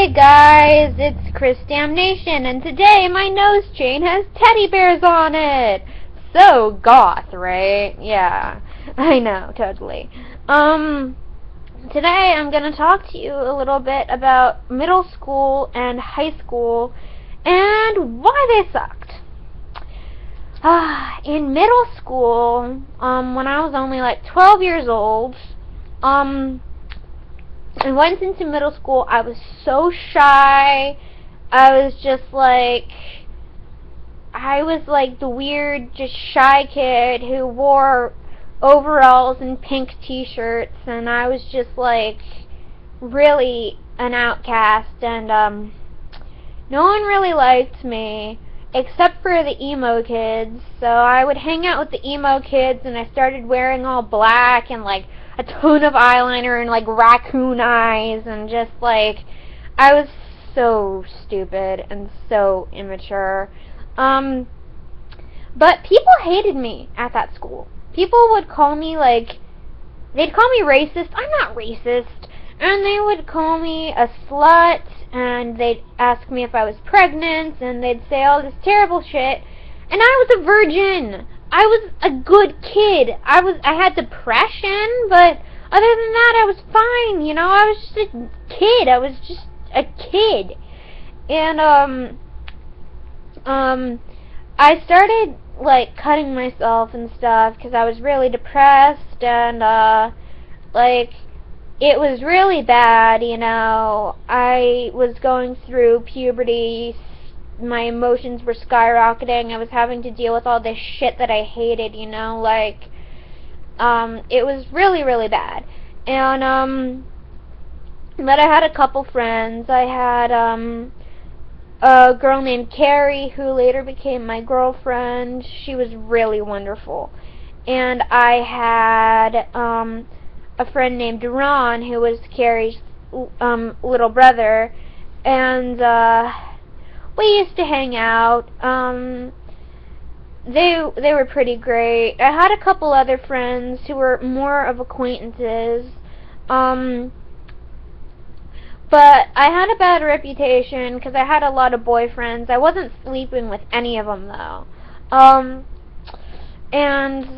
Hey guys, it's Chris Damnation, and today my nose chain has teddy bears on it. So goth, right? Yeah, I know, totally. Today I'm gonna talk to you a little bit about middle school and high school and why they sucked. In middle school, when I was only like 12 years old, I went into middle school. I was so shy. I was like the weird, just shy kid who wore overalls and pink t-shirts, and I was just like really an outcast, and no one really liked me except for the emo kids. So I would hang out with the emo kids, and I started wearing all black and like a ton of eyeliner and like raccoon eyes, and just like I was so stupid and so immature. But people hated me at that school. People would call me they'd call me racist. I'm not racist. And they would call me a slut, and they'd ask me if I was pregnant, and they'd say all this terrible shit. And I was a virgin. I was a good kid. I had depression, but other than that, I was fine. You know, I was just a kid. I was just a kid. And I started like cutting myself and stuff because I was really depressed, and like it was really bad. You know, I was going through puberty. My emotions were skyrocketing. I was having to deal with all this shit that I hated, you know, like, it was really, really bad. And, but I had a couple friends. I had, a girl named Carrie who later became my girlfriend. She was really wonderful. And I had, a friend named Ron who was Carrie's, little brother. And, we used to hang out. They were pretty great. I had a couple other friends who were more of acquaintances. But I had a bad reputation because I had a lot of boyfriends. I wasn't sleeping with any of them though. And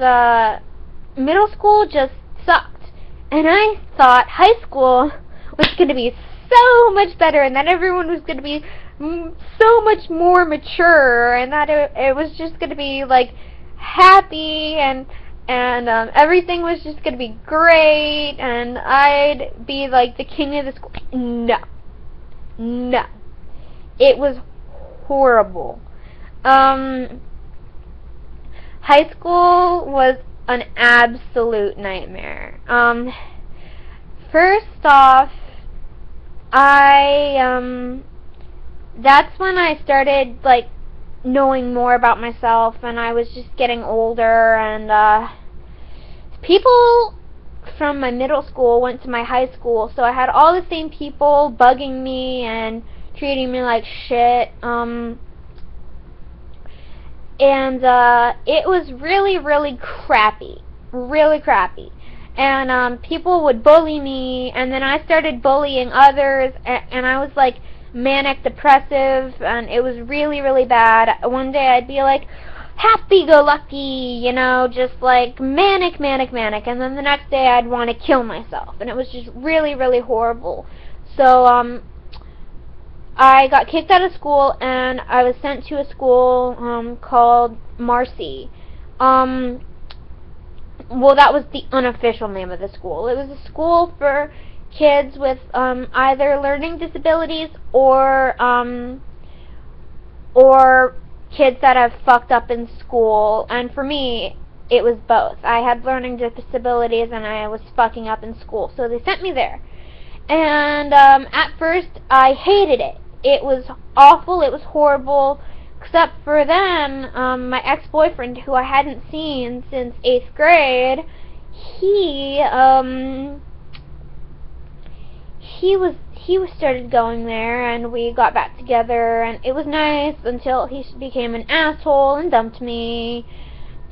middle school just sucked. And I thought high school was going to be so much better, and that everyone was going to be so much more mature, and that it was just going to be like happy, and everything was just going to be great, and I'd be like the king of the school. No, it was horrible. High school was an absolute nightmare. First off, that's when I started, like, knowing more about myself, and I was just getting older, and, people from my middle school went to my high school, so I had all the same people bugging me and treating me like shit, and, it was really, really crappy. Really crappy. And, people would bully me, and then I started bullying others, and I was, like, manic depressive, and it was really, really bad. One day I'd be like happy-go-lucky, you know, just like manic, and then the next day I'd want to kill myself, and it was just really, really horrible. So I got kicked out of school, and I was sent to a school called Marcy. Well, that was the unofficial name of the school. It was a school for kids with either learning disabilities or kids that have fucked up in school. And for me, it was both. I had learning disabilities and I was fucking up in school, so they sent me there. And at first, I hated it. It was awful. It was horrible. Except for then, my ex-boyfriend, who I hadn't seen since 8th grade, he started going there, and we got back together, and it was nice until he became an asshole and dumped me,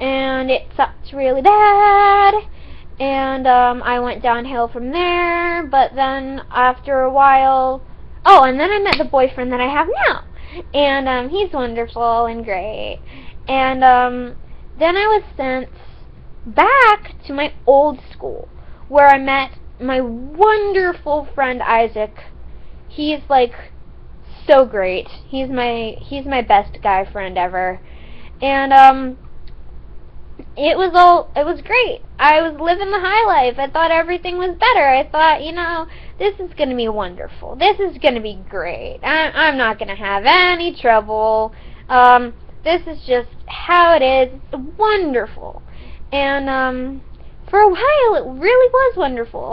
and it sucked really bad, and I went downhill from there. But then after a while, Oh, and then I met the boyfriend that I have now. And he's wonderful and great. And then I was sent back to my old school, where I met my wonderful friend Isaac. He's like so great. He's my best guy friend ever. And it was great. I was living the high life. I thought everything was better. I thought, this is going to be wonderful. This is going to be great. I'm not going to have any trouble. This is just how it is. It's wonderful. And for a while it really was wonderful.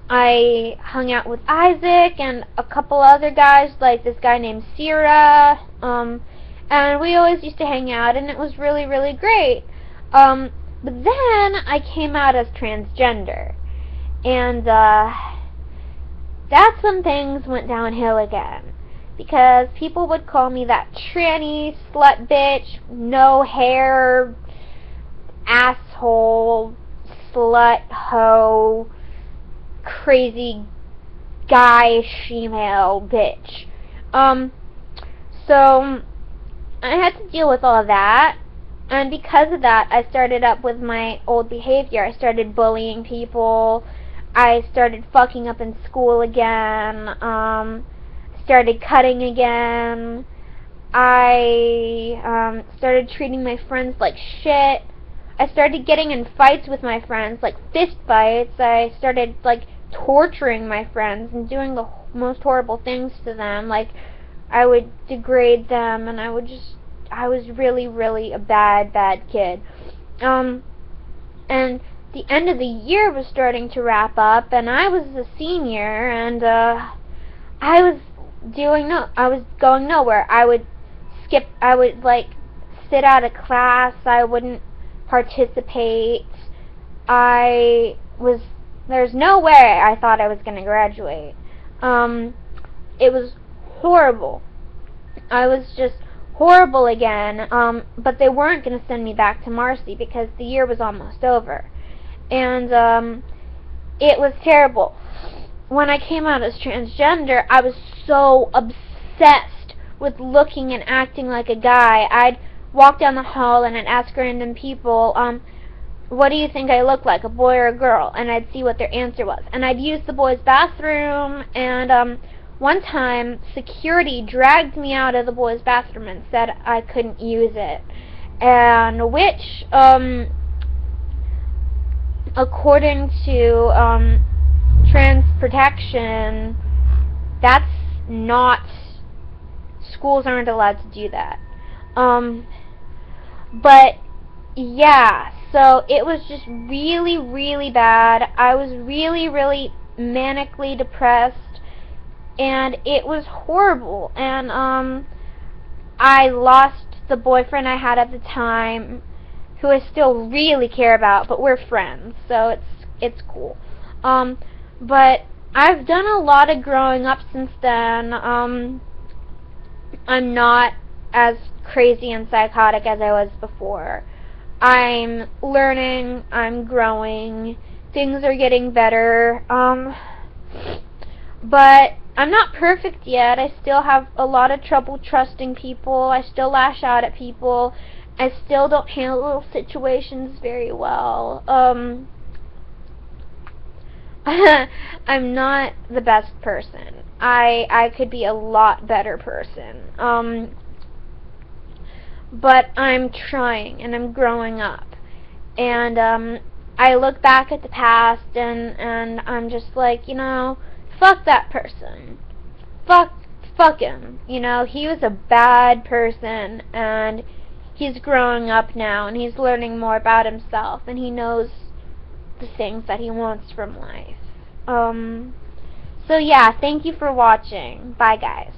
I hung out with Isaac and a couple other guys, like this guy named Sierra, and we always used to hang out, and it was really, really great. But then I came out as transgender, and that's when things went downhill again, because people would call me that tranny, slut bitch, no hair, asshole, slut, hoe, crazy guy, shemale, bitch. So I had to deal with all of that, and because of that, I started up with my old behavior. I started bullying people. I started fucking up in school again. Started cutting again. I started treating my friends like shit. I started getting in fights with my friends, like fist fights. I started like torturing my friends and doing the most horrible things to them. Like, I would degrade them, and I was really, really a bad kid. And the end of the year was starting to wrap up, and I was a senior, and I was going nowhere. I would like sit out of class. I wouldn't participate. There's no way I thought I was going to graduate. It was horrible. I was just horrible again, but they weren't going to send me back to Marcy because the year was almost over. And it was terrible. When I came out as transgender, I was so obsessed with looking and acting like a guy. I'd walk down the hall and I'd ask random people, what do you think I look like, a boy or a girl? And I'd see what their answer was. And I'd use the boys' bathroom, and one time, security dragged me out of the boys' bathroom and said I couldn't use it. And which, according to trans protection, that's not, schools aren't allowed to do that. But yeah, so it was just really, really bad. I was really, really manically depressed, and it was horrible. And I lost the boyfriend I had at the time, who I still really care about, but we're friends, so it's cool. But I've done a lot of growing up since then. I'm not as crazy and psychotic as I was before. I'm learning, I'm growing, things are getting better, but I'm not perfect yet. I still have a lot of trouble trusting people. I still lash out at people. I still don't handle situations very well. I'm not the best person. I could be a lot better person. But I'm trying, and I'm growing up. And I look back at the past, and I'm just like, fuck that person. Fuck him. He was a bad person, and he's growing up now, and he's learning more about himself, and he knows the things that he wants from life. So yeah, thank you for watching. Bye, guys.